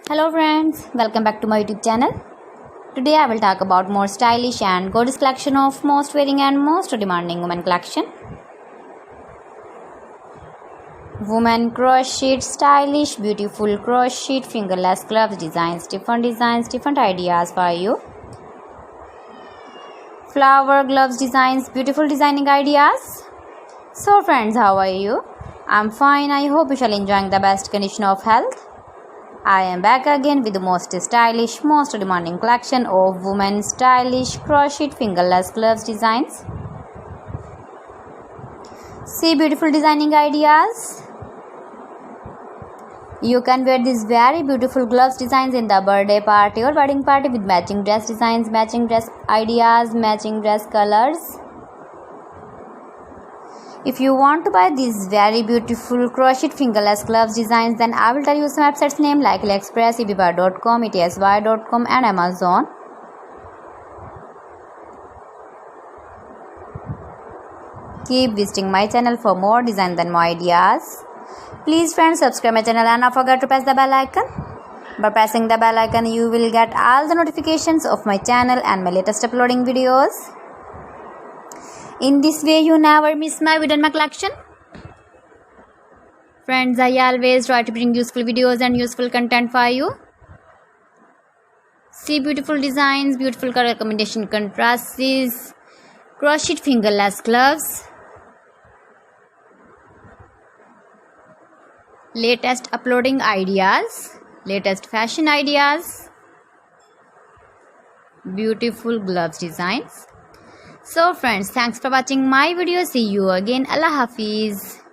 Hello friends, welcome back to my YouTube channel. Today I will talk about more stylish and gorgeous collection of most wearing and most demanding women collection. Women crochet, stylish, beautiful crochet, fingerless gloves designs, different ideas for you. Flower gloves designs, beautiful designing ideas. So friends, how are you? I'm fine. I hope you shall enjoying the best condition of health. I am back again with the most stylish, most demanding collection of women's stylish crochet fingerless gloves designs. See beautiful designing ideas. You can wear these very beautiful gloves designs in the birthday party or wedding party with matching dress designs, matching dress ideas, matching dress colors. If you want to buy these very beautiful crochet fingerless gloves designs, then I will tell you some websites name like AliExpress, eBay.com, etsy.com and Amazon. Keep visiting my channel for more designs and more ideas. Please friends, subscribe my channel and don't forget to press the bell icon. By pressing the bell icon, you will get all the notifications of my channel and my latest uploading videos. In this way, you never miss my video and my collection. Friends, I always try to bring useful videos and useful content for you. See beautiful designs, beautiful color combination contrasts, crochet fingerless gloves, latest uploading ideas, latest fashion ideas, beautiful gloves designs. So friends, thanks for watching my video. See you again. Allah Hafiz.